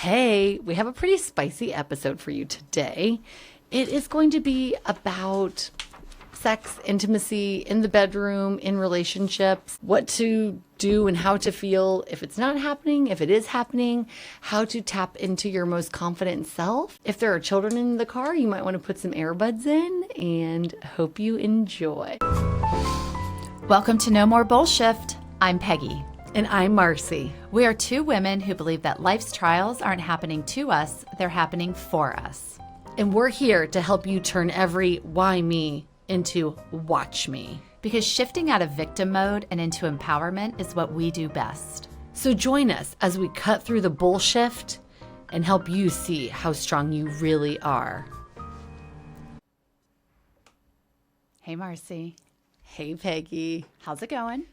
Hey, we have a pretty spicy episode for you today. It is going to be about sex, intimacy in the bedroom, in relationships, what to do and how to feel if it's not happening, if it is happening, how to tap into your most confident self. If there are children in the car, you might want to put some earbuds in, and hope you enjoy. Welcome to No More BullShift. I'm Peggy. And I'm Marci. We are two women who believe that life's trials aren't happening to us, they're happening for us. And we're here to help you turn every why me into watch me. Because shifting out of victim mode and into empowerment is what we do best. So join us as we cut through the BullShift and help you see how strong you really are. Hey, Marci. Hey, Peggy. How's it going?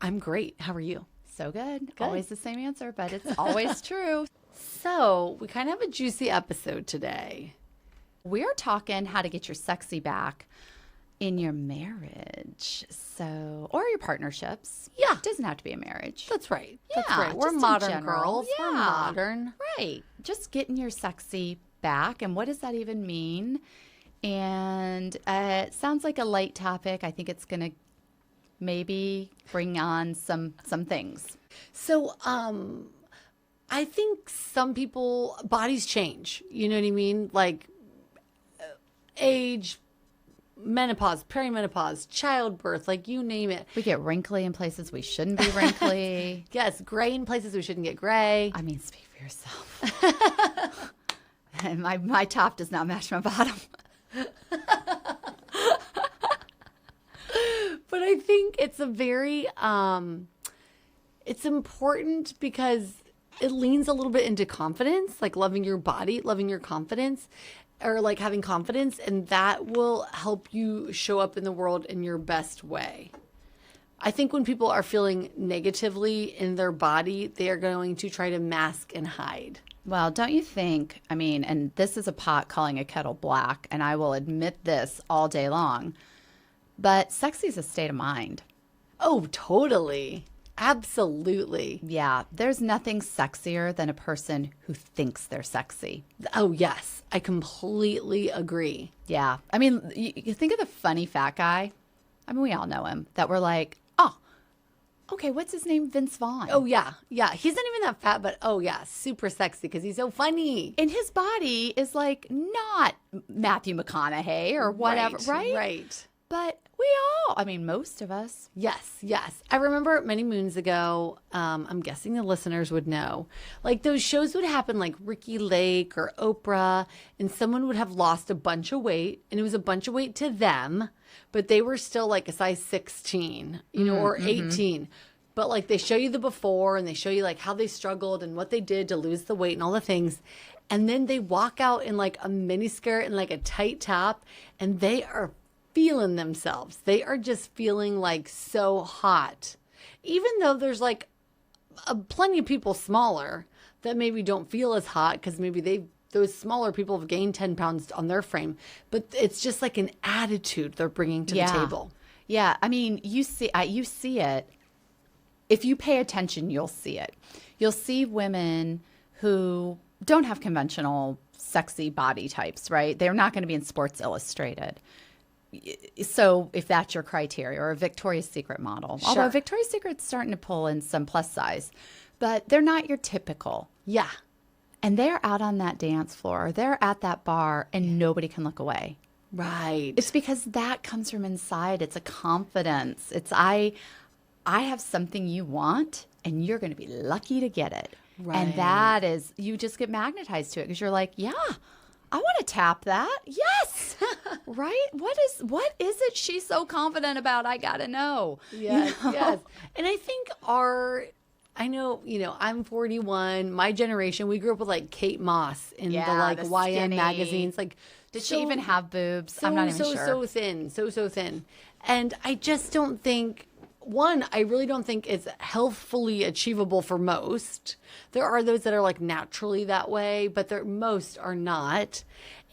I'm great. How are you? So good. Always the same answer, but it's always true. So we kind of have a juicy episode today. We're talking how to get your sexy back in your marriage, or your partnerships. Yeah. It doesn't have to be a marriage. That's right. Yeah, That's right. We're just in modern general. girls. Yeah. We're modern. Right. Just getting your sexy back. And what does that even mean? And it sounds like a light topic. I think it's going to maybe bring on some things. So, I think some people, bodies change. You know what I mean? Like age, menopause, perimenopause, childbirth, like you name it. We get wrinkly in places we shouldn't be wrinkly. Yes, gray in places we shouldn't get gray. I mean, speak for yourself. And my top does not match my bottom. But I think it's a very, it's important because it leans a little bit into confidence, like loving your body, loving your confidence, or like having confidence, and that will help you show up in the world in your best way. I think when people are feeling negatively in their body, they are going to try to mask and hide. Well, don't you think, I mean, and this is a pot calling a kettle black, and I will admit this all day long, but sexy is a state of mind. Oh, totally. Absolutely. Yeah, there's nothing sexier than a person who thinks they're sexy. Oh, yes. I completely agree. Yeah. I mean, you think of the funny fat guy. I mean, we all know him. That we're like, oh, okay, what's his name? Vince Vaughn. Oh, yeah. Yeah. He's not even that fat, but oh, yeah. Super sexy because he's so funny. And his body is like not Matthew McConaughey or whatever, right? Right. But we all, I mean, most of us. Yes, yes. I remember many moons ago, I'm guessing the listeners would know, like those shows would happen like Ricky Lake or Oprah, and someone would have lost a bunch of weight, and it was a bunch of weight to them, but they were still like a size 16, or 18. But like they show you the before and they show you like how they struggled and what they did to lose the weight and all the things. And then they walk out in like a mini skirt and like a tight top, and they are feeling themselves. They are just feeling like so hot. Even though there's like plenty of people smaller that maybe don't feel as hot because maybe those smaller people have gained 10 pounds on their frame, but it's just like an attitude they're bringing to the table. Yeah. I mean, you see it. If you pay attention, you'll see it. You'll see women who don't have conventional sexy body types, right? They're not going to be in Sports Illustrated. So if that's your criteria, or a Victoria's Secret model, Sure. Although Victoria's Secret's starting to pull in some plus size, but they're not your typical. Yeah. And they're out on that dance floor, or they're at that bar, and nobody can look away. Right. It's because that comes from inside. It's a confidence. It's I have something you want, and you're going to be lucky to get it. Right. And that is, you just get magnetized to it because you're like, yeah, I want to tap that. Yes. Right? What is it she's so confident about? I got to know. Yes, yes. And I think I know, I'm 41. My generation, we grew up with like Kate Moss in the the YN skinny magazines. Like, Did she even have boobs? I'm not even sure. So thin, so thin. And I just don't think, I really don't think it's healthfully achievable for most. There are those that are like naturally that way, but most are not.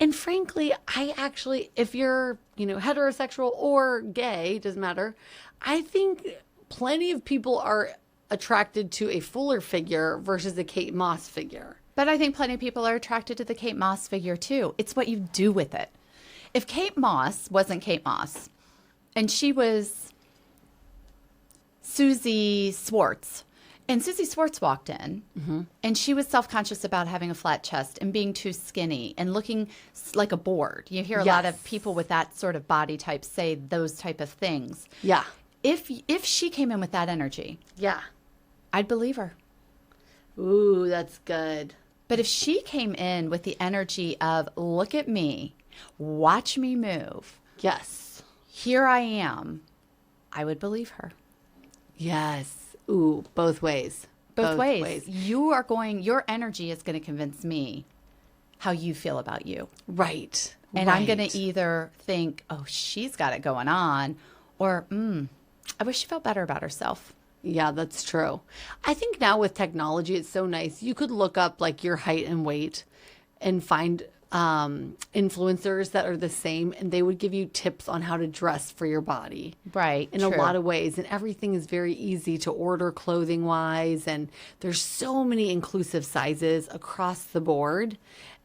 And frankly, I actually, if you're, heterosexual or gay, doesn't matter. I think plenty of people are attracted to a fuller figure versus a Kate Moss figure. But I think plenty of people are attracted to the Kate Moss figure too. It's what you do with it. If Kate Moss wasn't Kate Moss and she was Susie Swartz, and Susie Swartz walked in and she was self-conscious about having a flat chest and being too skinny and looking like a board. You hear a lot of people with that sort of body type say those type of things. Yeah. If she came in with that energy, Yeah. I'd believe her. Ooh, that's good. But if she came in with the energy of, look at me, watch me move, Yes. here I am, I would believe her. Yes. Ooh, both ways. Both ways. Your energy is going to convince me how you feel about you. Right. And I'm going to either think, oh, she's got it going on, or, I wish she felt better about herself. Yeah, that's true. I think now with technology, it's so nice. You could look up like your height and weight and find influencers that are the same, and they would give you tips on how to dress for your body. Right. In a lot of ways. And everything is very easy to order clothing wise. And there's so many inclusive sizes across the board.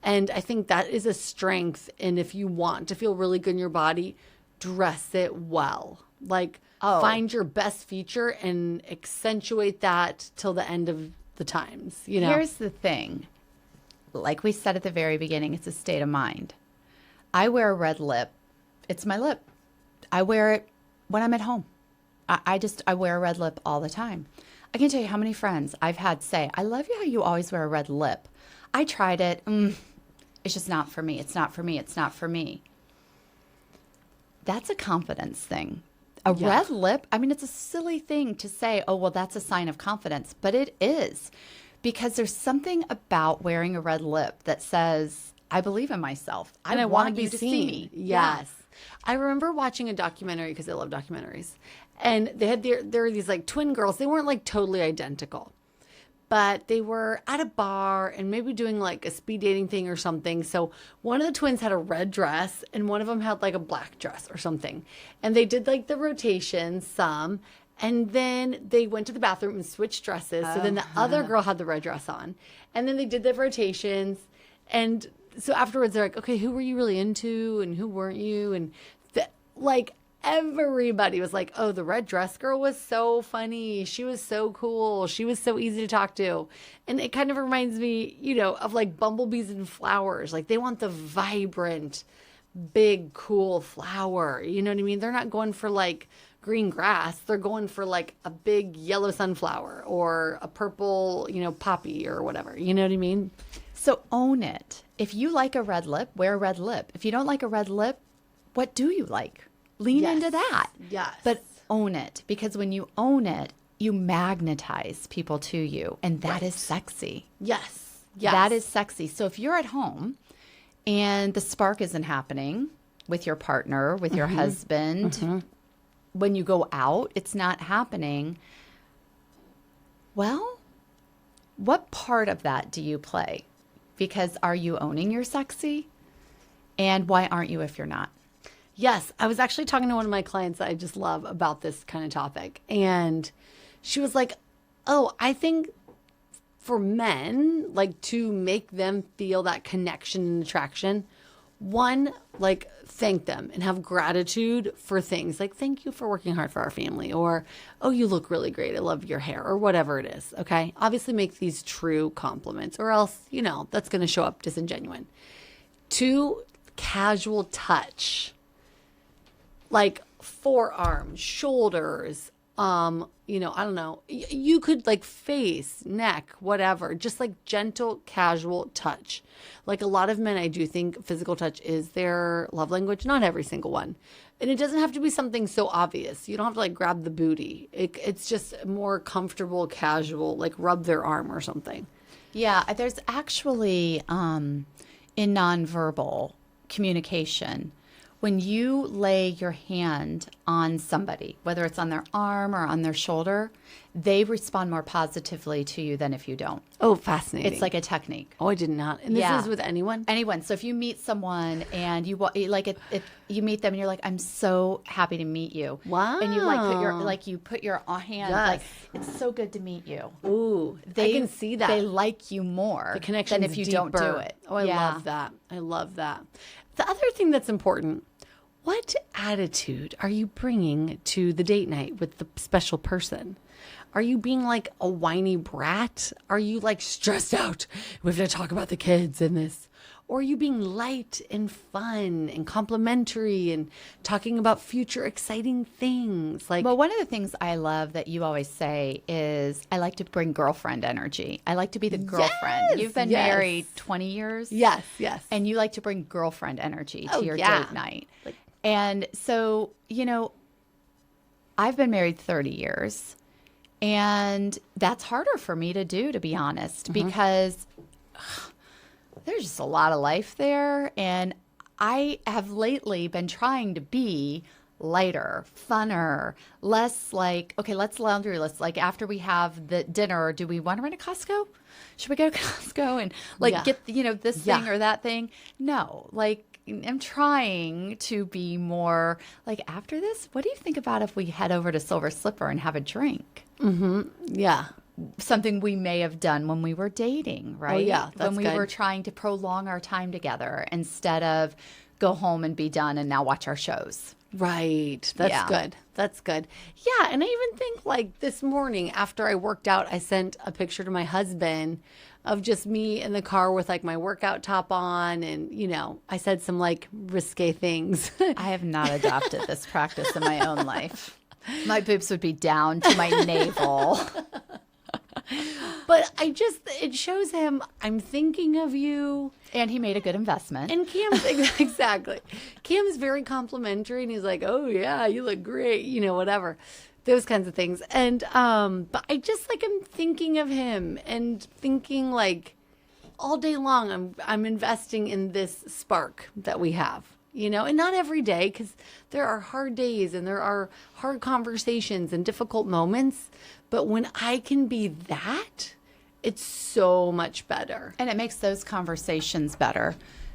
And I think that is a strength. And if you want to feel really good in your body, dress it well. Like, find your best feature and accentuate that till the end of the times, you know? Here's the thing. Like we said at the very beginning, it's a state of mind. I wear a red lip. It's my lip. I wear it when I'm at home. I wear a red lip all the time. I can tell you how many friends I've had say, I love you how you always wear a red lip. I tried it. It's just not for me. It's not for me. It's not for me. That's a confidence thing. Red lip, I mean, it's a silly thing to say, oh, well, that's a sign of confidence. But it is. Because there's something about wearing a red lip that says, I believe in myself. I want you to see me. Yes. I remember watching a documentary, because I love documentaries. And they had there were these like twin girls. They weren't like totally identical. But they were at a bar and maybe doing like a speed dating thing or something. So one of the twins had a red dress and one of them had like a black dress or something. And they did like the rotations some. And then they went to the bathroom and switched dresses. So then the other girl had the red dress on. And then they did the rotations. And so afterwards they're like, okay, who were you really into and who weren't you? And like everybody was like, oh, the red dress girl was so funny. She was so cool. She was so easy to talk to. And it kind of reminds me, you know, of like bumblebees and flowers. Like they want the vibrant, big, cool flower. You know what I mean? They're not going for like green grass. They're going for like a big yellow sunflower or a purple, you know, poppy or whatever. You know what I mean? So own it. If you like a red lip, wear a red lip. If you don't like a red lip, what do you like? Lean into that. Yes. But own it, because when you own it, you magnetize people to you, and that is sexy. Yes. Yes. That is sexy. So if you're at home and the spark isn't happening with your partner, with your husband, when you go out, it's not happening. Well, what part of that do you play? Because are you owning your sexy? And why aren't you if you're not? Yes. I was actually talking to one of my clients that I just love about this kind of topic. And she was like, oh, I think for men, like to make them feel that connection and attraction, one, like thank them and have gratitude for things like, thank you for working hard for our family, or, oh, you look really great. I love your hair, or whatever it is. Okay. Obviously make these true compliments, or else, you know, that's going to show up disingenuine. Two, casual touch, like forearms, shoulders, you know, I don't know. You could like face, neck, whatever, just like gentle, casual touch. Like a lot of men, I do think physical touch is their love language. Not every single one. And it doesn't have to be something so obvious. You don't have to like grab the booty. It's just more comfortable, casual, like rub their arm or something. Yeah, there's actually in nonverbal communication when you lay your hand on somebody, whether it's on their arm or on their shoulder, they respond more positively to you than if you don't. Oh, fascinating. It's like a technique. Oh, I did not. And this Yeah. is with anyone? Anyone. So if you meet someone and you you meet them and you're like, I'm so happy to meet you. Wow. And you put your hand Yes. like, it's so good to meet you. Ooh, I can see that. They like you more The connection's than if you don't do deeper. it. Oh, I love that. I love that. The other thing that's important, what attitude are you bringing to the date night with the special person? Are you being like a whiny brat? Are you like stressed out? We have to talk about the kids and this. Or are you being light and fun and complimentary and talking about future exciting things? Like, Well, one of the things I love that you always say is, I like to bring girlfriend energy. I like to be the girlfriend. Yes, You've been yes. married 20 years. yes, yes. And you like to bring girlfriend energy to your yeah. date night. Like- And so, I've been married 30 years. And that's harder for me to do, to be honest, because there's just a lot of life there. And I have lately been trying to be lighter, funner, less like, okay, let's laundry list. Like after we have the dinner, do we want to run to Costco? Should we go to Costco and Yeah. get, this Yeah. thing or that thing? No, I'm trying to be more like, after this, what do you think about if we head over to Silver Slipper and have a drink? yeah. Something we may have done when we were dating, right? yeah, that's when we good. were trying to prolong our time together instead of go home and be done and now watch our shows. Right. That's Yeah. good. That's good. Yeah. And I even think like this morning after I worked out, I sent a picture to my husband of just me in the car with like my workout top on. And, I said some like risque things. I have not adopted this practice in my own life. My boobs would be down to my navel. But it shows him I'm thinking of you. And he made a good investment. And Cam's, exactly. Cam's very complimentary and he's like, oh yeah, you look great, whatever. Those kinds of things. And, but I just like, I'm thinking of him and thinking like all day long, I'm investing in this spark that we have, and not every day because there are hard days and there are hard conversations and difficult moments. But when I can be that, it's so much better. And it makes those conversations better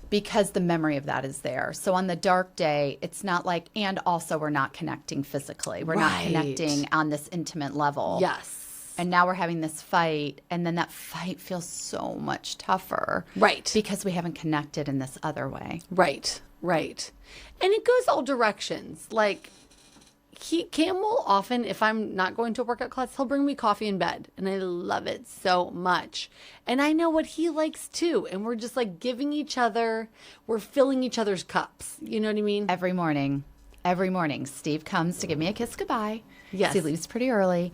because the memory of that is there. So on the dark day, it's not like, and also we're not connecting physically. We're not Right. connecting on this intimate level. Yes. And now we're having this fight, and then that fight feels so much tougher. Right. Because we haven't connected in this other way. Right. Right. And it goes all directions. Like, Cam will often, if I'm not going to a workout class, he'll bring me coffee in bed. And I love it so much. And I know what he likes too. And we're just like giving each other, we're filling each other's cups. You know what I mean? Every morning, Steve comes to give me a kiss goodbye. Yes. He leaves pretty early.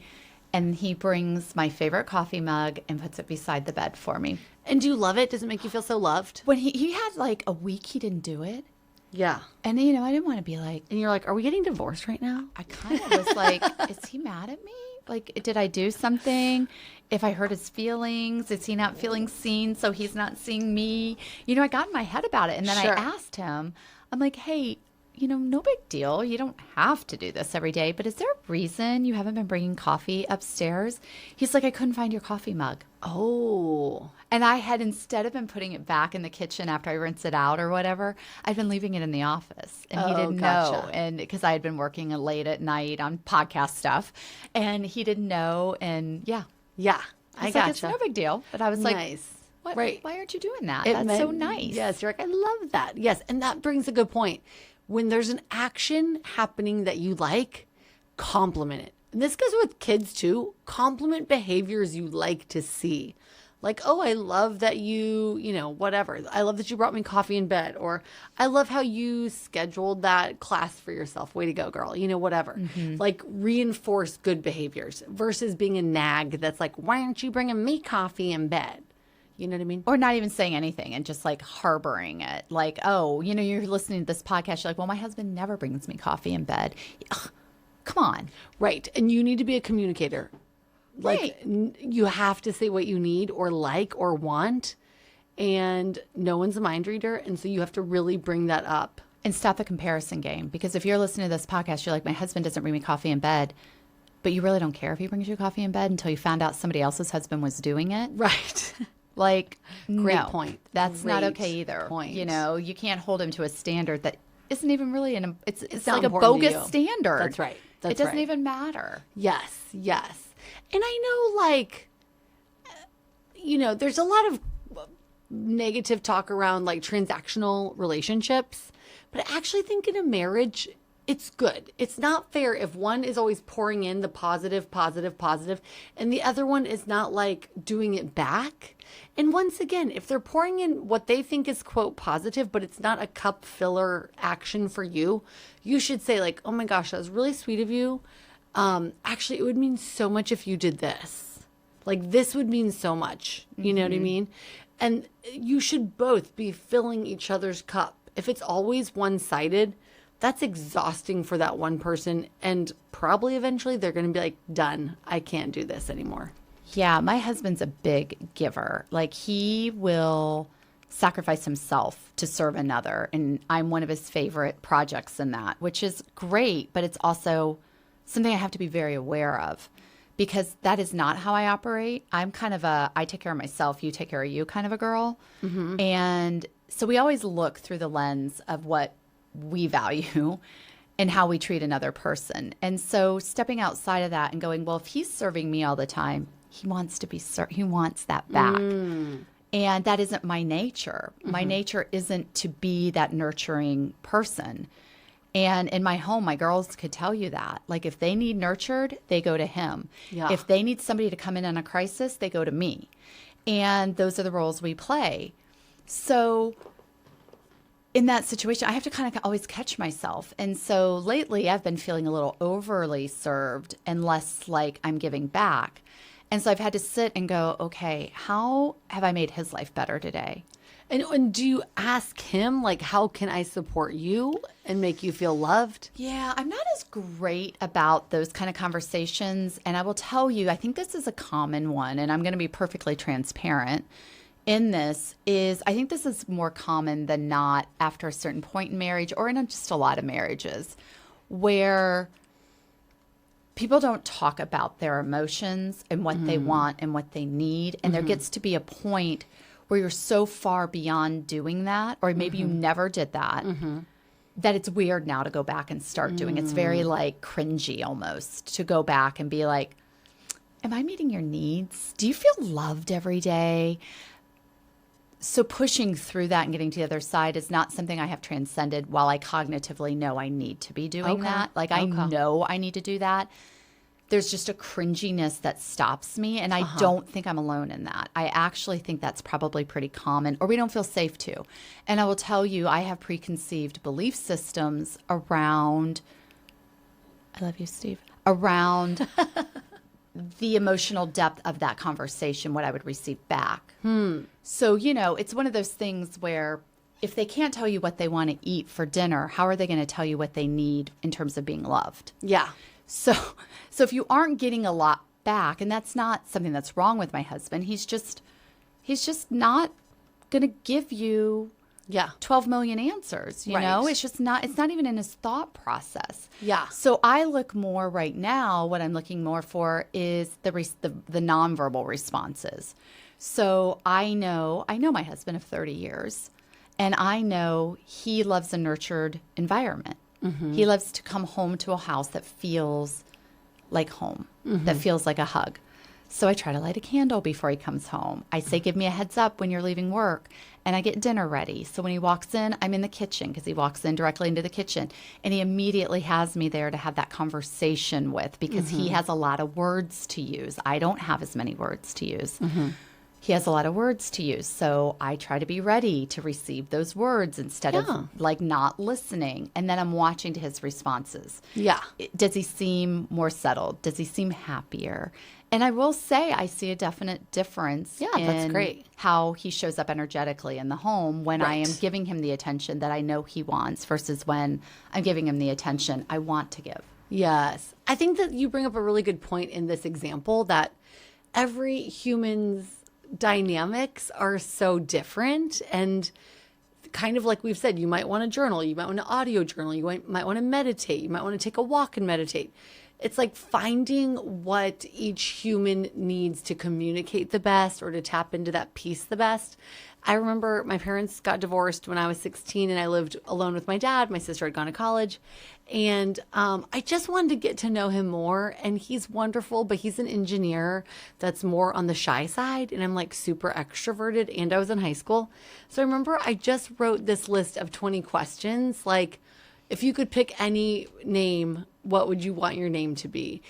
And he brings my favorite coffee mug and puts it beside the bed for me. And do you love it? Does it make you feel so loved? When he had like a week he didn't do it. Yeah. And, I didn't want to be like, And you're like, are we getting divorced right now? I kind of was like, is he mad at me? Like, did I do something? If I hurt his feelings, is he not feeling seen? So he's not seeing me? I got in my head about it. And then Sure. I asked him, I'm like, hey, no big deal. You don't have to do this every day. But is there a reason you haven't been bringing coffee upstairs? He's like, I couldn't find your coffee mug. Oh. And I had, instead of been putting it back in the kitchen after I rinse it out or whatever, I'd been leaving it in the office. And he Oh, didn't gotcha. know. And because I had been working late at night on podcast stuff. And he didn't know. And yeah. Yeah. I He's gotcha. like, it's no big deal. But I was like, Nice. what, Right. why aren't you doing that? It That's so meant- nice. Yes, you're like, I love that. Yes, and that brings a good point. When there's an action happening that you like, compliment it. And this goes with kids too. Compliment behaviors you like to see. Like, oh, I love that you, whatever. I love that you brought me coffee in bed. Or I love how you scheduled that class for yourself. Way to go, girl. Whatever. Mm-hmm. Like, reinforce good behaviors versus being a nag that's like, why aren't you bringing me coffee in bed? You know what I mean? Or not even saying anything and just like harboring it. Like, oh, you're listening to this podcast. You're like, well, my husband never brings me coffee in bed. Ugh, come on. Right. And you need to be a communicator. Like, Right. you have to say what you need or like or want. And no one's a mind reader. And so you have to really bring that up And stop the comparison game. Because if you're listening to this podcast, you're like, my husband doesn't bring me coffee in bed. But you really don't care if he brings you coffee in bed until you found out somebody else's husband was doing it. Right. Like, Great no, point. That's Great not okay either. point. You know, you can't hold him to a standard that isn't even really it's not like a important to bogus you. standard. That's right. That's it doesn't right. even matter. Yes, yes. And I know, like, you know, there's a lot of negative talk around like transactional relationships, but I actually think in a marriage, it's good. It's not fair if one is always pouring in the positive, positive, positive, and the other one is not like doing it back. And once again, if they're pouring in what they think is quote positive, but it's not a cup filler action for you, you should say like, oh my gosh, that was really sweet of you. Actually, it would mean so much if you did this. Like this would mean so much. You know what I mean? And you should both be filling each other's cup. If it's always one-sided, that's exhausting for that one person. And probably eventually they're going to be like, done. I can't do this anymore. Yeah, my husband's a big giver. Like he will sacrifice himself to serve another. And I'm one of his favorite projects in that, which is great, but it's also something I have to be very aware of because that is not how I operate. I'm kind of I take care of myself, you take care of you kind of a girl. And so we always look through the lens of what we value and how we treat another person. And so stepping outside of that and going, well, if he's serving me all the time, he wants to be he wants that back. And that isn't my nature. My nature isn't to be that nurturing person. And in my home, my girls could tell you that. Like if they need nurtured, they go to him. Yeah. If they need somebody to come in on a crisis, they go to me. And those are the roles we play. So in that situation, I have to kind of always catch myself. And so lately I've been feeling a little overly served and less like I'm giving back. And so I've had to sit and go, okay, how have I made his life better today? And do you ask him, like, how can I support you and make you feel loved? Yeah, I'm not as great about those kind of conversations. And I will tell you, I think this is a common one, and I'm going to be perfectly transparent in this, is I think this is more common than not after a certain point in marriage or in just a lot of marriages where people don't talk about their emotions and what they want and what they need. And there gets to be a point where you're so far beyond doing that, or maybe you never did that, that it's weird now to go back and start doing. It's very like cringy almost to go back and be like, am I meeting your needs? Do you feel loved every day? So pushing through that and getting to the other side is not something I have transcended while I cognitively know I need to be doing that. Like I know I need to do that. There's just a cringiness that stops me. And I don't think I'm alone in that. I actually think that's probably pretty common, or we don't feel safe to. And I will tell you, I have preconceived belief systems around, I love you, Steve, around the emotional depth of that conversation, what I would receive back. So, you know, it's one of those things where if they can't tell you what they want to eat for dinner, how are they going to tell you what they need in terms of being loved? Yeah. So if you aren't getting a lot back, and that's not something that's wrong with my husband, he's just not going to give you 12 million answers, you know? It's just not, it's not even in his thought process. Yeah. So I look more right now, what I'm looking more for is the nonverbal responses. So I know my husband of 30 years, and I know he loves a nurtured environment. He loves to come home to a house that feels like home, that feels like a hug. So I try to light a candle before he comes home. I say, give me a heads up when you're leaving work, and I get dinner ready. So when he walks in, I'm in the kitchen because he walks in directly into the kitchen, and he immediately has me there to have that conversation with because he has a lot of words to use. I don't have as many words to use. He has a lot of words to use. So I try to be ready to receive those words instead of like not listening. And then I'm watching to his responses. Yeah. Does he seem more settled? Does he seem happier? And I will say I see a definite difference that's in great. how he shows up energetically in the home when I am giving him the attention that I know he wants versus when I'm giving him the attention I want to give. Yes. I think that you bring up a really good point in this example that every human's dynamics are so different, and kind of like we've said, you might want to journal, you might want to audio journal, you might want to meditate, you might want to take a walk and meditate. It's like finding what each human needs to communicate the best or to tap into that piece the best. I remember my parents got divorced when I was 16 and I lived alone with my dad. My sister had gone to college. And I just wanted to get to know him more. And he's wonderful, but he's an engineer that's more on the shy side. And I'm like super extroverted. And I was in high school. So I remember I just wrote this list of 20 questions. Like, if you could pick any name, what would you want your name to be?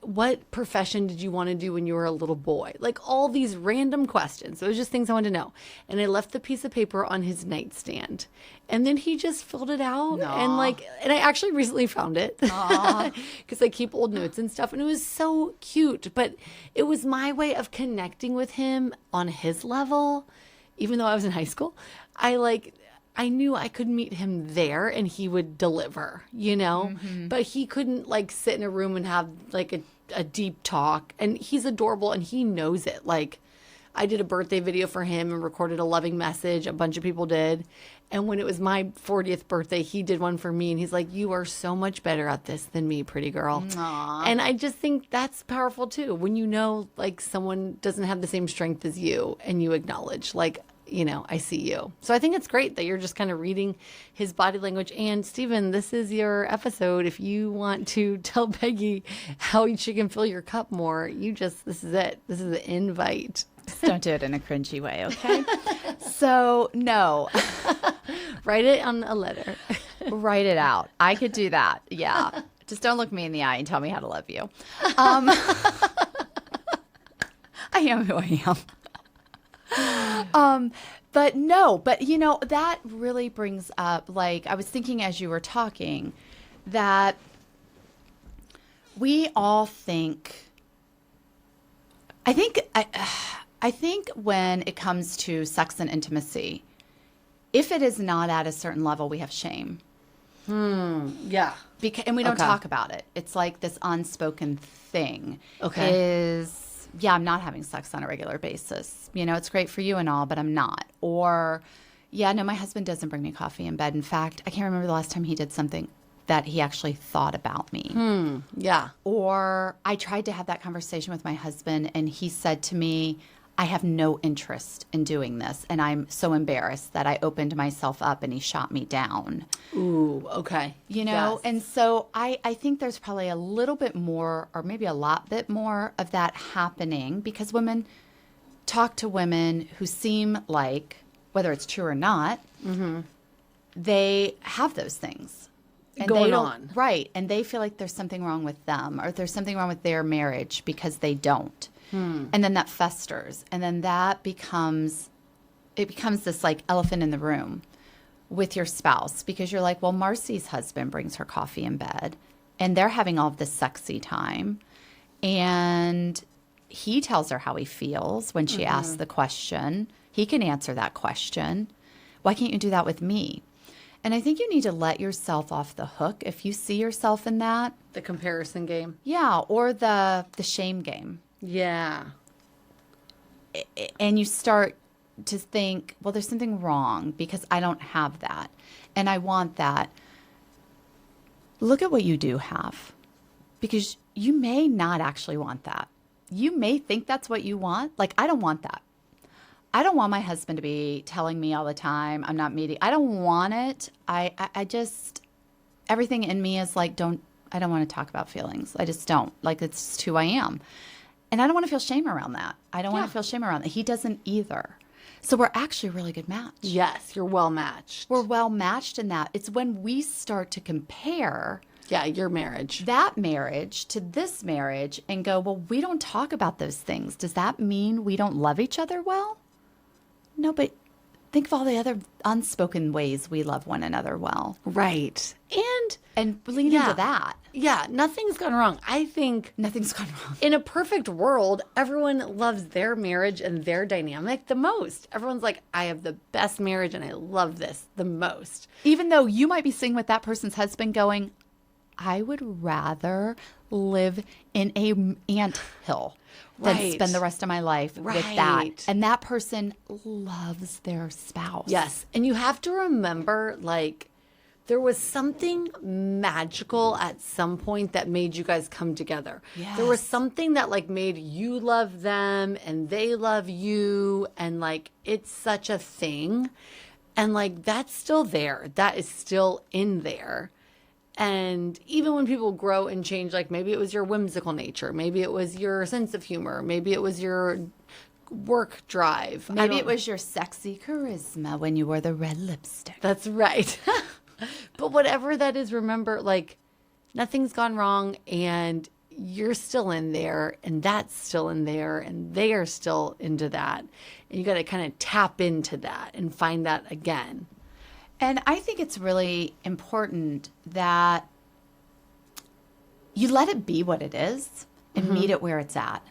What profession did you want to do when you were a little boy? Like all these random questions. So it was just things I wanted to know. And I left the piece of paper on his nightstand. And then he just filled it out. And I actually recently found it because I keep old notes and stuff. And it was so cute. But it was my way of connecting with him on his level. Even though I was in high school, I knew I could meet him there and he would deliver, but he couldn't like sit in a room and have like a deep talk. And he's adorable and he knows it. Like I did a birthday video for him and recorded a loving message. A bunch of people did. And when it was my 40th birthday, he did one for me. And he's like, you are so much better at this than me, pretty girl. Aww. And I just think that's powerful too. When you know, like someone doesn't have the same strength as you and you acknowledge like, I see you. So I think it's great that you're just kind of reading his body language. And Stephen, this is your episode. If you want to tell Peggy how she can fill your cup more, this is it. This is the invite. Just don't do it in a cringy way, okay? So, no. Write it on a letter. Write it out. I could do that. Yeah. Just don't look me in the eye and tell me how to love you. I am who I am. But that really brings up, like, I was thinking as you were talking that we all think, I think when it comes to sex and intimacy, if it is not at a certain level, we have shame. Yeah. And we don't talk about it. It's like this unspoken thing. Okay. I'm not having sex on a regular basis. It's great for you and all, but I'm not. Or, my husband doesn't bring me coffee in bed. In fact, I can't remember the last time he did something that he actually thought about me. Yeah. Or I tried to have that conversation with my husband and he said to me, I have no interest in doing this. And I'm so embarrassed that I opened myself up and he shot me down. Ooh, okay. Yes. And so I think there's probably a little bit more or maybe a lot bit more of that happening because women talk to women who seem like, whether it's true or not, they have those things. And going on. Right. And they feel like there's something wrong with them or there's something wrong with their marriage because they don't. And then that festers. And then it becomes this like elephant in the room with your spouse because you're like, well, Marci's husband brings her coffee in bed and they're having all of this sexy time. And he tells her how he feels when she asks the question. He can answer that question. Why can't you do that with me? And I think you need to let yourself off the hook if you see yourself in that. The comparison game. Yeah, or the shame game. Yeah. And you start to think, well, there's something wrong because I don't have that. And I want that. Look at what you do have. Because you may not actually want that. You may think that's what you want. Like, I don't want that. I don't want my husband to be telling me all the time, I'm not meeting. I don't want it. I just, everything in me is like, I don't want to talk about feelings. I just don't. Like, it's just who I am. And I don't want to feel shame around that. I don't want to feel shame around that. He doesn't either. So we're actually a really good match. Yes, you're well matched. We're well matched in that. It's when we start to compare your marriage. That marriage to this marriage and go, well, we don't talk about those things. Does that mean we don't love each other well? No, but think of all the other unspoken ways we love one another well. Right. And lean into that. Yeah, nothing's gone wrong. I think nothing's gone wrong. In a perfect world, everyone loves their marriage and their dynamic the most. Everyone's like, I have the best marriage and I love this the most. Even though you might be sitting with that person's husband going, I would rather live in a anthill than Right. spend the rest of my life with that. Right. And that person loves their spouse. Yes. And you have to remember, like, there was something magical at some point that made you guys come together. There was Yes. something that, like, made you love them and they love you. And, like, it's such a thing. And, like, that's still there. That is still in there. And even when people grow and change, like maybe it was your whimsical nature, maybe it was your sense of humor, maybe it was your work drive. Maybe it was your sexy charisma when you wore the red lipstick. That's right. But whatever that is, remember, like, nothing's gone wrong and you're still in there and that's still in there and they are still into that. And you got to kind of tap into that and find that again. And I think it's really important that you let it be what it is and meet it where it's at.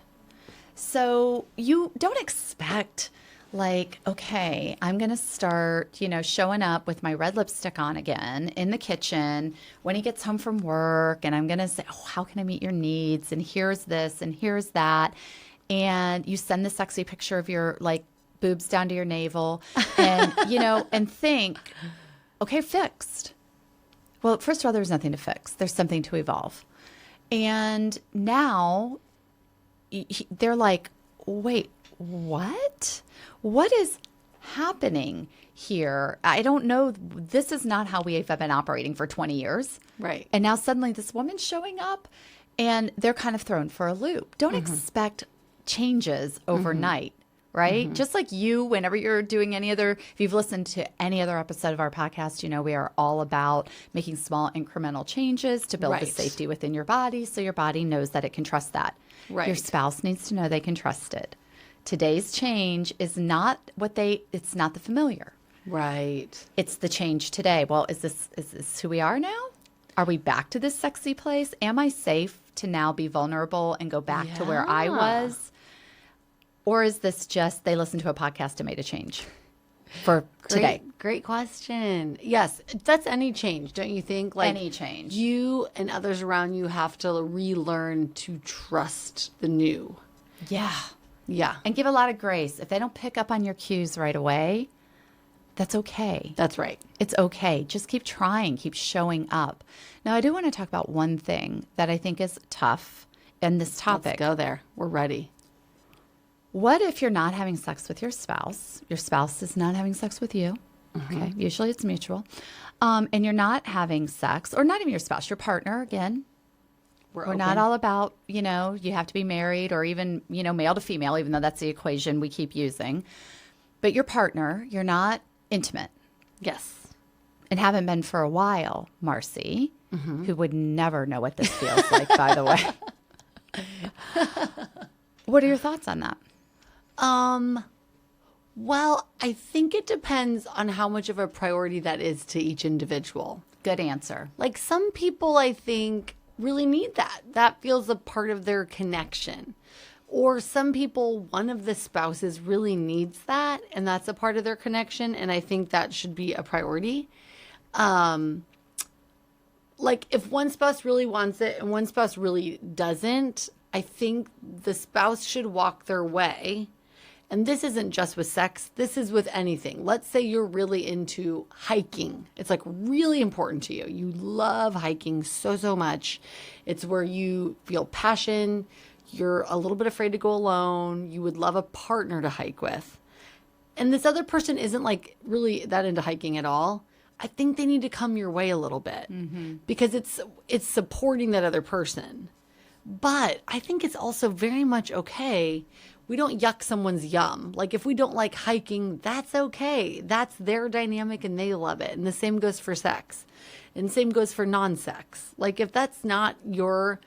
So you don't expect, like, okay, I'm going to start, showing up with my red lipstick on again in the kitchen when he gets home from work. And I'm going to say, oh, how can I meet your needs? And here's this and here's that. And you send the sexy picture of your, like, boobs down to your navel and, and think, okay, fixed. Well, first of all, there's nothing to fix. There's something to evolve. And now they're like, wait, what? What is happening here? I don't know. This is not how we have been operating for 20 years. Right. And now suddenly this woman's showing up and they're kind of thrown for a loop. Don't expect changes overnight. Right? Just like you, whenever you're doing if you've listened to any other episode of our podcast, we are all about making small incremental changes to build the Right. safety within your body so your body knows that it can trust that. Right. Your spouse needs to know they can trust it. Today's change is not it's not the familiar. Right. It's the change today. Well, is this who we are now? Are we back to this sexy place? Am I safe to now be vulnerable and go back to where I was? Or is this just they listened to a podcast and made a change for today? Great question. Yes, that's any change, don't you think? Like Any change. You and others around you have to relearn to trust the new. Yeah. Yeah, And give a lot of grace. If they don't pick up on your cues right away, that's okay. that's right. It's okay. Just keep trying, keep showing up. Now, I do want to talk about one thing that I think is tough in this topic. Let's go there. We're ready. What if you're not having sex with your spouse? Your spouse is not having sex with you. Okay. Usually it's mutual. And you're not having sex, or not even your spouse, your partner, again. We're not all about, you have to be married or even, male to female, even though that's the equation we keep using. But your partner, you're not intimate Yes. and haven't been for a while, Marci, who would never know what this feels like, by the way. What are your thoughts on that? Well, I think it depends on how much of a priority that is to each individual. Good answer. Like some people, I think, really need that. That feels a part of their connection. Or some people, one of the spouses really needs that, and that's a part of their connection. And I think that should be a priority. Like if one spouse really wants it and one spouse really doesn't, I think the spouse should walk their way. And this isn't just with sex. This is with anything. Let's say you're really into hiking. It's like really important to you. You love hiking so much. It's where you feel passion. You're a little bit afraid to go alone. You would love a partner to hike with. And this other person isn't like really that into hiking at all. I think they need to come your way a little bit because it's supporting that other person. But I think it's also very much okay. We don't yuck someone's yum. Like if we don't like hiking, that's okay. That's their dynamic and they love it. And the same goes for sex. And the same goes for non-sex. Like if that's not your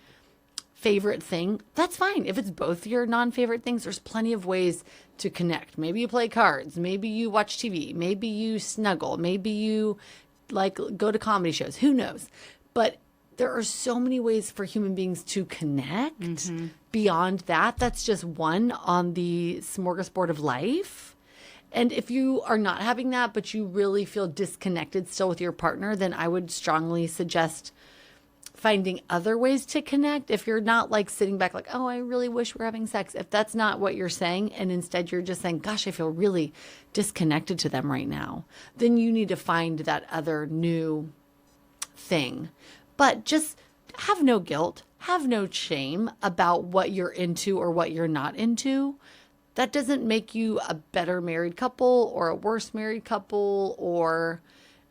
favorite thing, that's fine. If it's both your non-favorite things, there's plenty of ways to connect. Maybe you play cards. Maybe you watch TV. Maybe you snuggle. Maybe you like go to comedy shows. Who knows? But there are so many ways for human beings to connect. Beyond that, that's just one on the smorgasbord of life. And if you are not having that, but you really feel disconnected still with your partner, then I would strongly suggest finding other ways to connect, if you're not like sitting back like, oh, I really wish we're having sex, if that's not what you're saying, and instead you're just saying, gosh, I feel really disconnected to them right now, then you need to find that other new thing. But just have no guilt, have no shame about what you're into or what you're not into. That doesn't make you a better married couple or a worse married couple. Or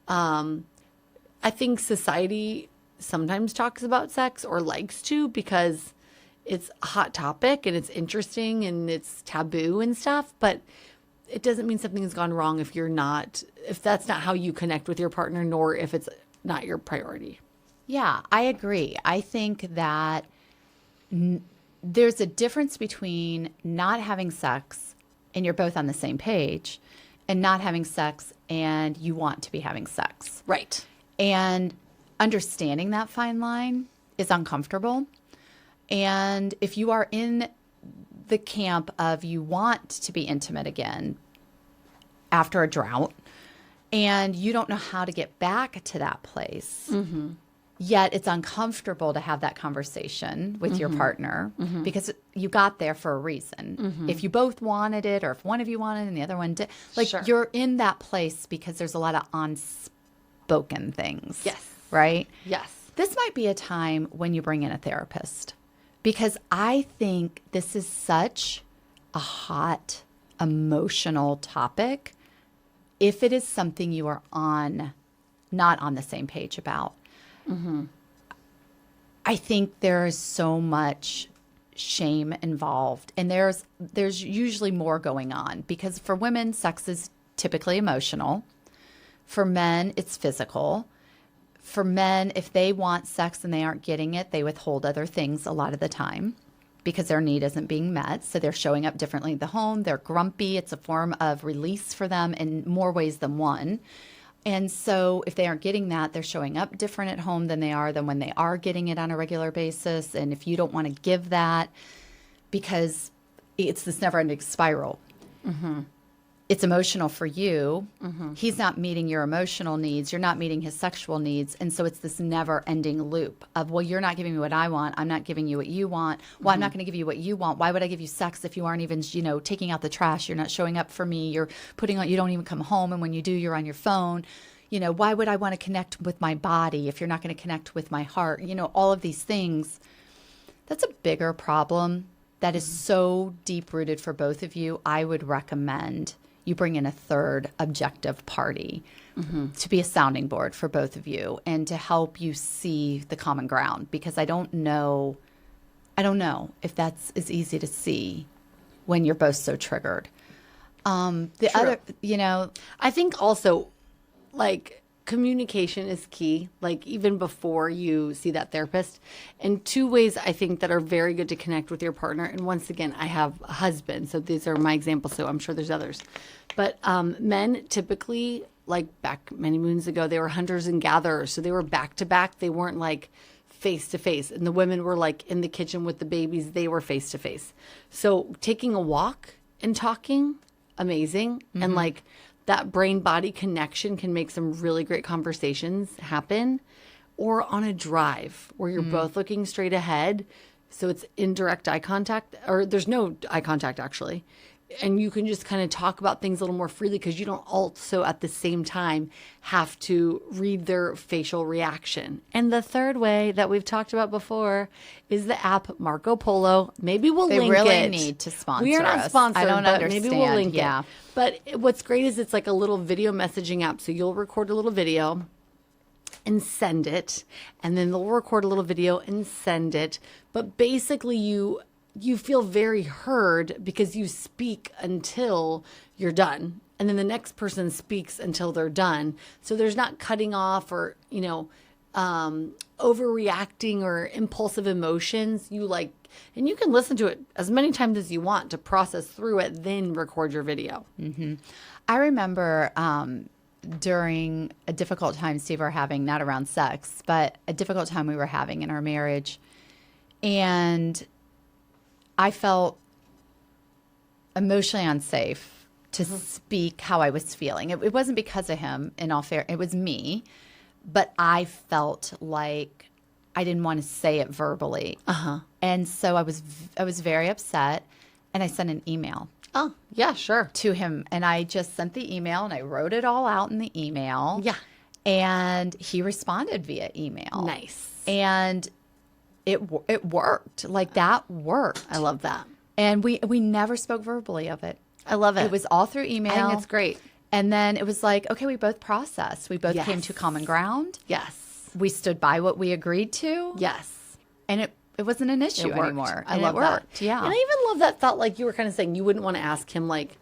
I think society sometimes talks about sex, or likes to, because it's a hot topic and it's interesting and it's taboo and stuff. But it doesn't mean something has gone wrong if that's not how you connect with your partner, nor if it's not your priority. Yeah, I agree. I think that there's a difference between not having sex and you're both on the same page, and not having sex and you want to be having sex. Right. And understanding that fine line is uncomfortable. And if you are in the camp of you want to be intimate again after a drought, and you don't know how to get back to that place, yet it's uncomfortable to have that conversation with your partner, because you got there for a reason. If you both wanted it, or if one of you wanted it and the other one did, Sure. you're in that place because there's a lot of unspoken things. Yes. Right? Yes. This might be a time when you bring in a therapist, because I think this is such a hot, emotional topic. If it is something you are not on the same page about, I think there is so much shame involved, and there's usually more going on, because for women, sex is typically emotional. For men, it's physical. For men, if they want sex and they aren't getting it, they withhold other things a lot of the time because their need isn't being met. So they're showing up differently in the home. They're grumpy. It's a form of release for them in more ways than one. And so if they aren't getting that, they're showing up different at home than when they are getting it on a regular basis. And if you don't want to give that, because it's this never-ending spiral. It's emotional for you. He's not meeting your emotional needs. You're not meeting his sexual needs. And so it's this never-ending loop of, well, you're not giving me what I want. I'm not giving you what you want. Well, I'm not going to give you what you want. Why would I give you sex if you aren't even, taking out the trash? You're not showing up for me. You don't even come home. And when you do, you're on your phone. Why would I want to connect with my body if you're not going to connect with my heart? All of these things. That's a bigger problem that is so deep-rooted for both of you. I would recommend you bring in a third objective party to be a sounding board for both of you and to help you see the common ground, because I don't know if that's as easy to see when you're both so triggered. True. I think also, like, communication is key, like even before you see that therapist. And two ways I think that are very good to connect with your partner. And once again, I have a husband, so these are my examples, so I'm sure there's others. But men typically, like back many moons ago, they were hunters and gatherers. So they were back to back. They weren't like face to face. And the women were like in the kitchen with the babies. They were face to face. So taking a walk and talking, amazing. And like, that brain-body connection can make some really great conversations happen. Or on a drive where you're both looking straight ahead. So it's indirect eye contact, or there's no eye contact actually. And you can just kind of talk about things a little more freely, because you don't also at the same time have to read their facial reaction. And the third way that we've talked about before is the app Marco Polo. Maybe we'll link it. They really need to sponsor us. We are not sponsored, I don't but understand. maybe we'll link it. But what's great is it's like a little video messaging app. So you'll record a little video and send it, and then they'll record a little video and send it. But basically you feel very heard because you speak until you're done. And then the next person speaks until they're done. So there's not cutting off or, overreacting or impulsive emotions. And you can listen to it as many times as you want to process through it, then record your video. I remember during a difficult time Steve were having, not around sex, but a difficult time we were having in our marriage. And I felt emotionally unsafe to speak how I was feeling. It wasn't because of him, in all fair. It was me. But I felt like I didn't want to say it verbally. And so I was very upset, and I sent an email Oh, yeah, sure. to him, and I just sent the email, and I wrote it all out in the email. Yeah. And he responded via email. Nice. And it worked. Like, that worked. I love that. And we never spoke verbally of it. I love it. It was all through email. I think it's great. And then it was like, okay, we both processed. We both Yes. came to common ground. Yes. We stood by what we agreed to. Yes. And it wasn't an issue It worked. anymore. I And love it worked. that. Yeah. And I even love that thought, like you were kind of saying, you wouldn't want to ask him, like,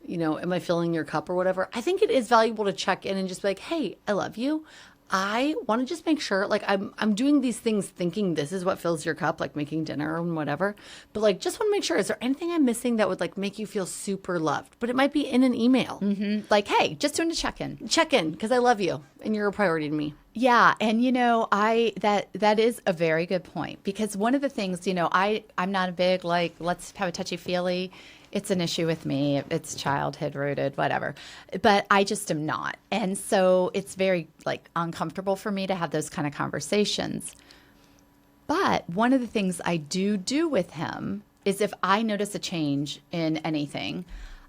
you know, am I filling your cup or whatever? I think it is valuable to check in and just be like, hey, I love you. I want to just make sure, like, I'm doing these things thinking this is what fills your cup, like making dinner and whatever. But, like, just want to make sure, is there anything I'm missing that would, like, make you feel super loved? But it might be in an email. Like, hey, just doing a check-in. Check in, because I love you and you're a priority to me. Yeah, and you know, that is a very good point, because one of the things, you know, I'm not a big, like, let's have a touchy-feely. It's an issue with me. It's childhood rooted, whatever. But I just am not. And so it's very, like, uncomfortable for me to have those kind of conversations. But one of the things I do with him is, if I notice a change in anything,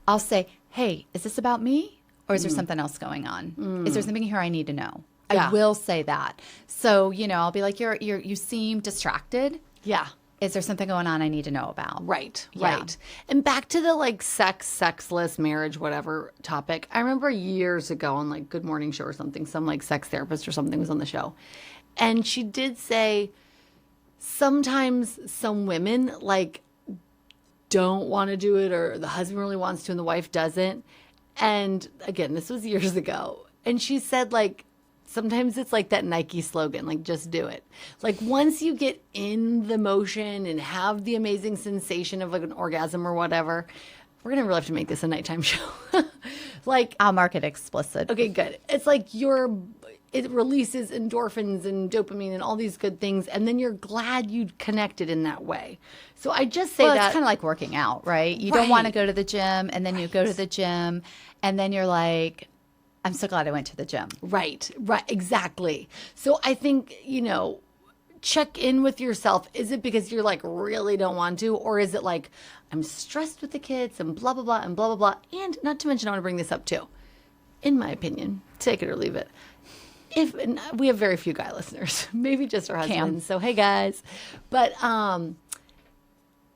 I'll say, hey, is this about me, or is there something else going on? Is there something here I need to know? Yeah. I will say that. So, you know, I'll be like, you seem distracted. Yeah. Is there something going on I need to know about? Right, Yeah. right. And back to the, like, sexless, marriage, whatever topic. I remember years ago on, like, Good Morning Show or something, some, like, sex therapist or something was on the show. And she did say sometimes some women, like, don't want to do it, or the husband really wants to and the wife doesn't. And again, this was years ago. And she said, like, sometimes it's like that Nike slogan, like, just do it. Like, once you get in the motion and have the amazing sensation of, like, an orgasm or whatever, we're going to really have to make this a nighttime show. Like, I'll mark it explicit. okay, good. It's like it releases endorphins and dopamine and all these good things. And then you're glad you connected in that way. So I just say Well, that. it's kind of like working out, right? You don't want to Right. go to the gym, and then you go to the gym, and then you're like, I'm so glad I went to the gym. Right, exactly. So I think, you know, check in with yourself. Is it because you're, like, really don't want to? Or is it like, I'm stressed with the kids and blah, blah, blah, and blah, blah, blah. And not to mention, I want to bring this up too. In my opinion, take it or leave it. And we have very few guy listeners, maybe just our husbands. So, hey guys. But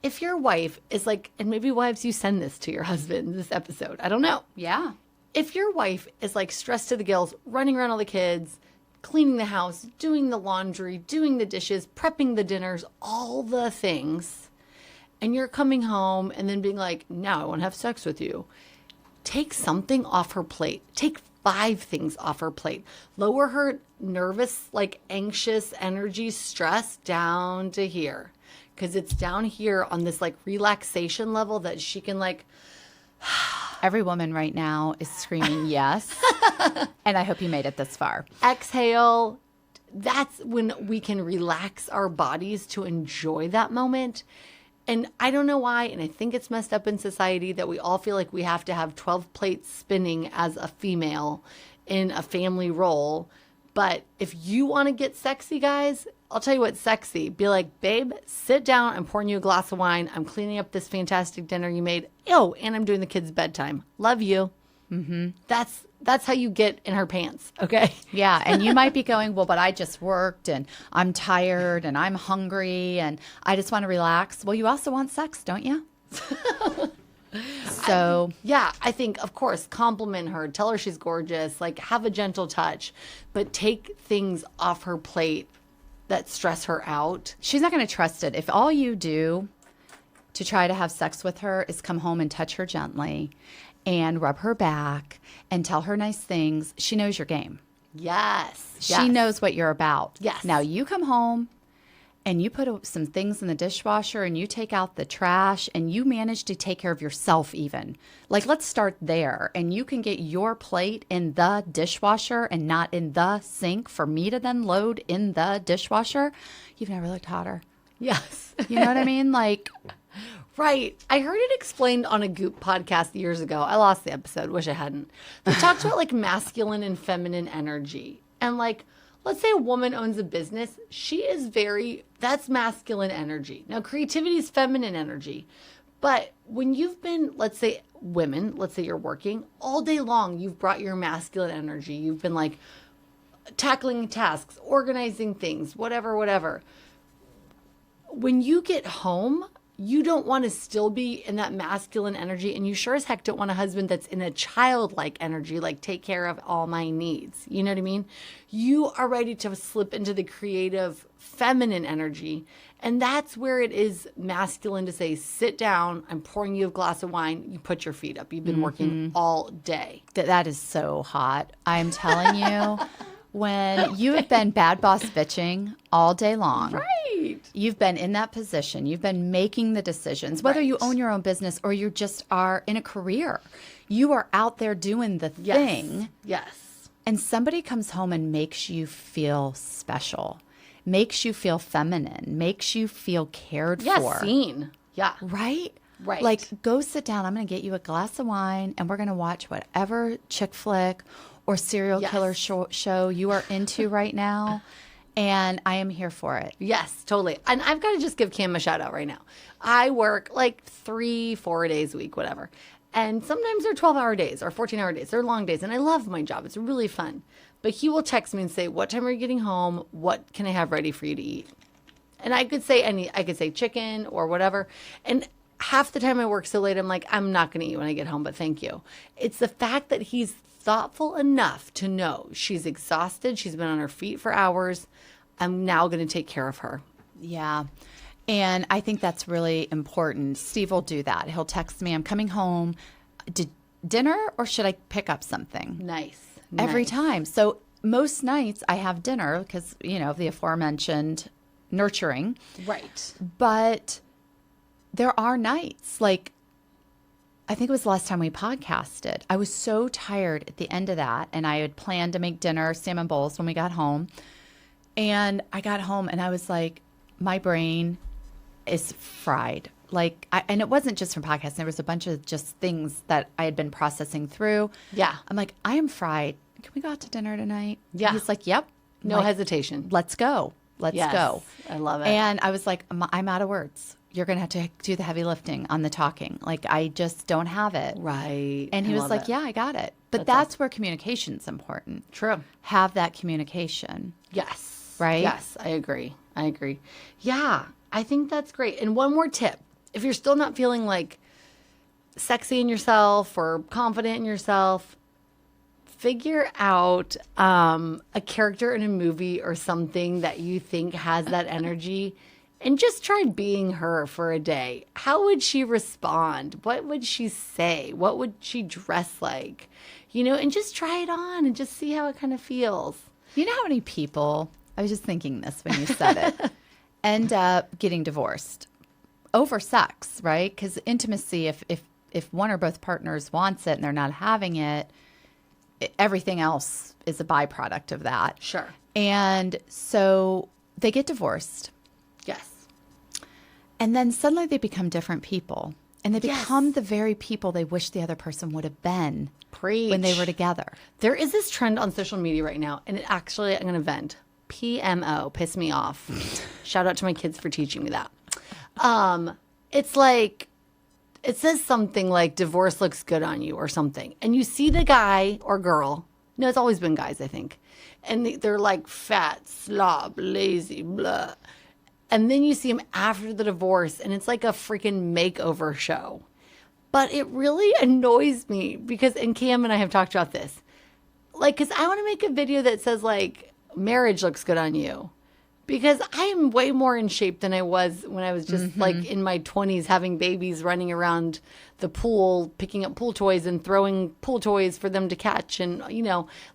if your wife is like, and maybe wives, you send this to your husband, this episode, I don't know. Yeah. If your wife is, like, stressed to the gills, running around all the kids, cleaning the house, doing the laundry, doing the dishes, prepping the dinners, all the things, and you're coming home and then being like, now I want to have sex with you, take something off her plate. Take 5 things off her plate. Lower her nervous, like, anxious energy, stress down to here. Because it's down here on this, like, relaxation level that she can, like, Every woman right now is screaming yes. And I hope you made it this far. exhale. That's when we can relax our bodies to enjoy that moment. And I don't know why, and I think it's messed up in society that we all feel like we have to have 12 plates spinning as a female in a family role. But if you want to get sexy, guys, I'll tell you what's sexy. Be like, babe, sit down. I'm pouring you a glass of wine. I'm cleaning up this fantastic dinner you made. Oh, and I'm doing the kids' bedtime. Love you. Mm-hmm. That's how you get in her pants, okay? Yeah, and you might be going, well, but I just worked and I'm tired and I'm hungry and I just want to relax. Well, you also want sex, don't you? So, Yeah, I think, of course, compliment her. Tell her she's gorgeous. Like, have a gentle touch. But take things off her plate that stress her out. she's not going to trust it. If all you do to try to have sex with her is come home and touch her gently and rub her back and tell her nice things, she knows your game. Yes. She knows what you're about. Yes. Now you come home and you put some things in the dishwasher and you take out the trash and you manage to take care of yourself even. Like, let's start there. And you can get your plate in the dishwasher and not in the sink for me to then load in the dishwasher. You've never looked hotter. Yes. You know what I mean? Like, Right. I heard it explained on a Goop podcast years ago. I lost the episode. Wish I hadn't. They talked about, like, masculine and feminine energy. And, like, let's say a woman owns a business. That's masculine energy. Now, creativity is feminine energy. But when you've been, let's say you're working all day long, you've brought your masculine energy. You've been like tackling tasks, organizing things, whatever. When you get home, you don't want to still be in that masculine energy, and you sure as heck don't want a husband that's in a childlike energy, like take care of all my needs. You know what I mean? You are ready to slip into the creative feminine energy, and that's where it is masculine to say, sit down, I'm pouring you a glass of wine, you put your feet up. You've been working all day. That is so hot. I'm telling you, when you have been bad boss bitching all day long. Right. You've been in that position. You've been making the decisions, whether you own your own business or you just are in a career. You are out there doing the thing. Yes. And somebody comes home and makes you feel special, makes you feel feminine, makes you feel cared for. Seen. Yeah. Right? Right. Like, go sit down. I'm going to get you a glass of wine and we're going to watch whatever chick flick or serial killer show you are into right now. And I am here for it. Yes, totally. And I've got to just give Cam a shout out right now. I work like 3-4 days a week, whatever. And sometimes they're 12-hour days or 14-hour days. They're long days. And I love my job. It's really fun. But he will text me and say, what time are you getting home? What can I have ready for you to eat? And I could say chicken or whatever. And half the time I work so late, I'm like, I'm not going to eat when I get home, but thank you. It's the fact that he's thoughtful enough to know she's exhausted. She's been on her feet for hours. I'm now going to take care of her. Yeah. And I think that's really important. Steve will do that. He'll text me, I'm coming home. Dinner or should I pick up something? Nice. Every time. So most nights I have dinner because, the aforementioned nurturing. Right. But there are nights like, I think it was the last time we podcasted. I was so tired at the end of that. And I had planned to make dinner, salmon bowls when we got home. And I got home and I was like, my brain is fried. And it wasn't just from podcasting. There was a bunch of just things that I had been processing through. Yeah. I'm like, I am fried. Can we go out to dinner tonight? Yeah. And he's like, yep. No hesitation. Let's go. Let's go. I love it. And I was like, I'm out of words. You're going to have to do the heavy lifting on the talking. Like, I just don't have it. Right. And he was like, yeah, I got it. But that's where communication's important. True. Have that communication. Yes. Right? Yes, I agree. Yeah, I think that's great. And one more tip. If you're still not feeling like sexy in yourself or confident in yourself, figure out a character in a movie or something that you think has that energy and just try being her for a day. How would she respond? What would she say? What would she dress like? And just try it on and just see how it kind of feels. You know how many people, I was just thinking this when you said it, end up getting divorced over sex, right? Because intimacy, if one or both partners wants it and they're not having it, everything else is a byproduct of that. Sure. And so they get divorced. Yes. And then suddenly they become different people. And they become the very people they wish the other person would have been when they were together. There is this trend on social media right now, and I'm going to vent. PMO, piss me off. Shout out to my kids for teaching me that. It's like, it says something like divorce looks good on you or something. And you see the guy or girl. No, it's always been guys, I think. And they're like fat, slob, lazy, blah. And then you see him after the divorce, and it's like a freaking makeover show. But it really annoys me because, and Cam and I have talked about this, like, because I want to make a video that says, like, marriage looks good on you. Because I am way more in shape than I was when I was just, like, in my 20s having babies running around the pool, picking up pool toys and throwing pool toys for them to catch. And,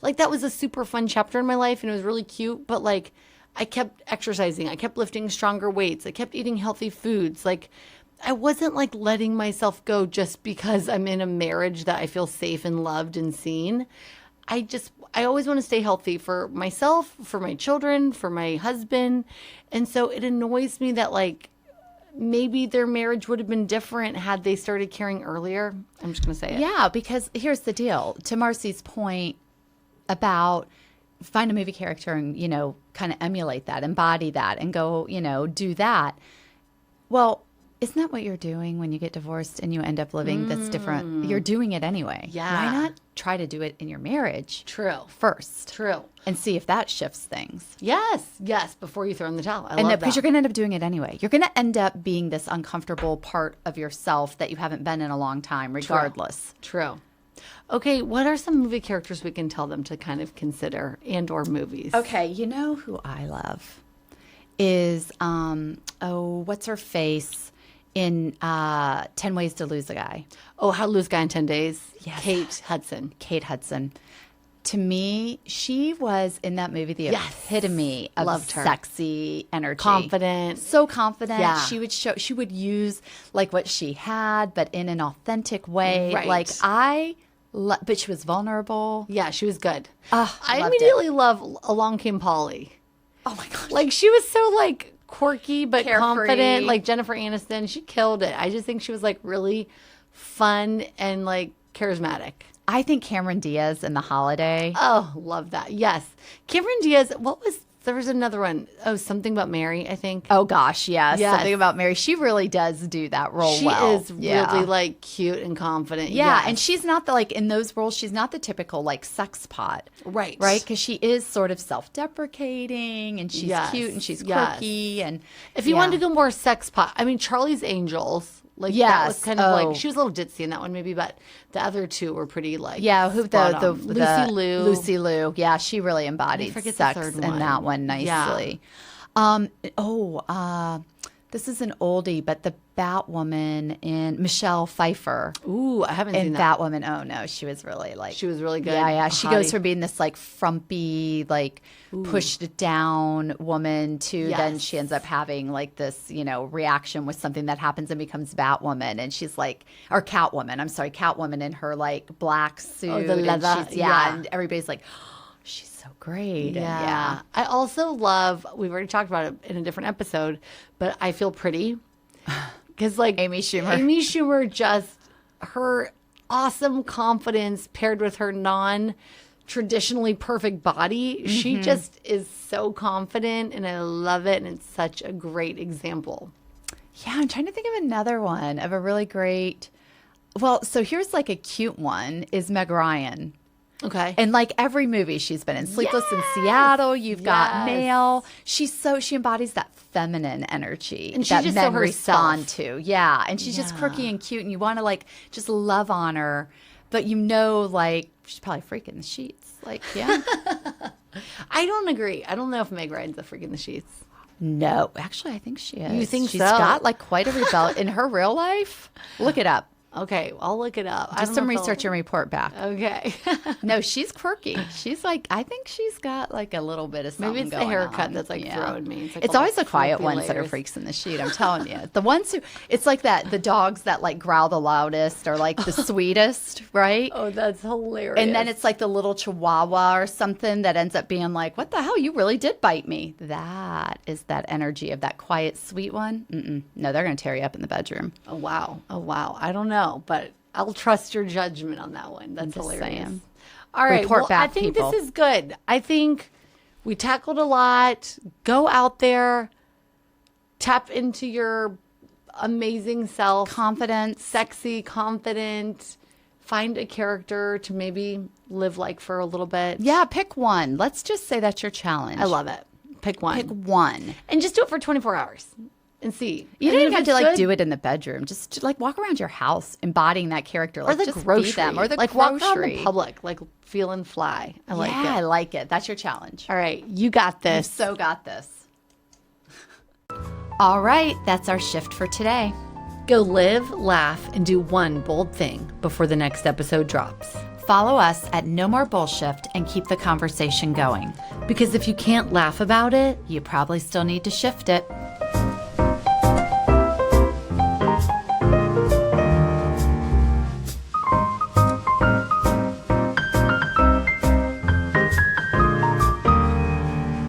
like, that was a super fun chapter in my life, and it was really cute. But, like, I kept exercising. I kept lifting stronger weights. I kept eating healthy foods. Like, I wasn't like letting myself go just because I'm in a marriage that I feel safe and loved and seen. I always want to stay healthy for myself, for my children, for my husband. And so it annoys me that, like, maybe their marriage would have been different had they started caring earlier. I'm just going to say it. Yeah, because here's the deal. To Marci's point about find a movie character and, kind of emulate that, embody that, and go, do that. Well, isn't that what you're doing when you get divorced and you end up living this different? You're doing it anyway. Yeah. Why not try to do it in your marriage? True. First. True. And see if that shifts things. Yes, before you throw in the towel. I love that. Because you're going to end up doing it anyway. You're going to end up being this uncomfortable part of yourself that you haven't been in a long time, regardless. True. Okay, what are some movie characters we can tell them to kind of consider and or movies? Okay, you know who I love is, what's her face in 10 Ways to Lose a Guy? Oh, How to Lose a Guy in 10 Days? Yes. Kate Hudson. Kate Hudson. To me, she was in that movie the epitome of Loved her. sexy energy. Confident. So confident. Yeah. She would use like what she had, but in an authentic way. Right. But she was vulnerable. Yeah, she was good. I I immediately love Along Came Polly. Oh my gosh. Like, she was so, like, quirky but Carefree. confident. Like, Jennifer Aniston, she killed it. I just think she was, like, really fun and, like, charismatic. I think Cameron Diaz in The Holiday. Oh, love that. Yes. Cameron Diaz, there was another one. Oh, Something About Mary, I think. Oh gosh, yes. Yes. Something About Mary. She really does do that role She well. is really, like, cute and confident. Yeah, Yes. and she's not in those roles, she's not the typical, like, sex pot. Right. Right? Because she is sort of self-deprecating, and she's Yes. cute, and she's Yes. quirky, and... If you wanted to go more sex pot, I mean, Charlie's Angels, like, that Yes. was kind of Oh. like, she was a little ditzy in that one maybe, but the other two were pretty, like, Yeah, spot on. Lucy Liu. Lucy Liu. Yeah, she really embodied forget the sex third in one. that one nicely. This is an oldie, but the Batwoman in Michelle Pfeiffer. Ooh, I haven't seen And that. Batwoman, oh no, she was really like... She was really good. Yeah. A She goes hottie. from being this like frumpy, like pushed down woman to then Yes. she ends up having like this, reaction with something that happens and becomes Batwoman. And she's like, or Catwoman, I'm sorry, Catwoman in her like black suit. the and leather, she's- yeah. And everybody's like, oh, she's so great. And Yeah. I also love, we've already talked about it in a different episode, but I Feel Pretty. Because, like, Amy Schumer. Amy Schumer, just her awesome confidence paired with her non-traditionally perfect body, she just is so confident, and I love it, and it's such a great example. Yeah, I'm trying to think of another one of a really great. Well, so here's like a cute one is Meg Ryan. Okay. And like every movie she's been in, Sleepless in Seattle, You've Got Yes. Mail. She embodies that feminine energy And she's that just men so herself. respond to. Yeah, and she's just quirky and cute, and you want to like just love on her, but like she's probably freaking the sheets. Like, yeah. I don't agree. I don't know if Meg Ryan's a freak in the sheets. No, actually, I think she is. You think she's so? got like quite a rebel in her real life? Look it up. Okay, I'll look it up. I Do don't some know if research and report back. Okay. No, she's quirky. She's like, I think she's got like a little bit of something Maybe it's the going haircut on. that's like throwing me. Like It's all always the quiet fluffy ones that are layers. freaks in the sheet. I'm telling you, the ones who it's like the dogs that like growl the loudest are like the sweetest, right? Oh, that's hilarious. And then it's like the little chihuahua or something that ends up being like, what the hell? You really did bite me. That is that energy of that quiet, sweet one. No, they're going to tear you up in the bedroom. Oh, wow. I don't know, but I'll trust your judgment on that one. That's just hilarious. saying. All right. Report well, back, I think people. this is good. I think we tackled a lot. Go out there, tap into your amazing self, Confidence. sexy, confident. Find a character to maybe live like for a little bit. Yeah, pick one. Let's just say that's your challenge. I love it. Pick one. Pick one. And just do it for 24 hours and see. You And don't if even have it's to like good, do it in the bedroom. Just like walk around your house, embodying that character. or Like the just grocery. be them, or the like grocery. walk around the public, like feeling fly. I like yeah, I it. like it. That's your challenge. All right, you got You this. so got this. All right, that's our shift for today. Go live, laugh, and do one bold thing before the next episode drops. Follow us at No More BullShift and keep the conversation going. Because if you can't laugh about it, You probably still need to shift it.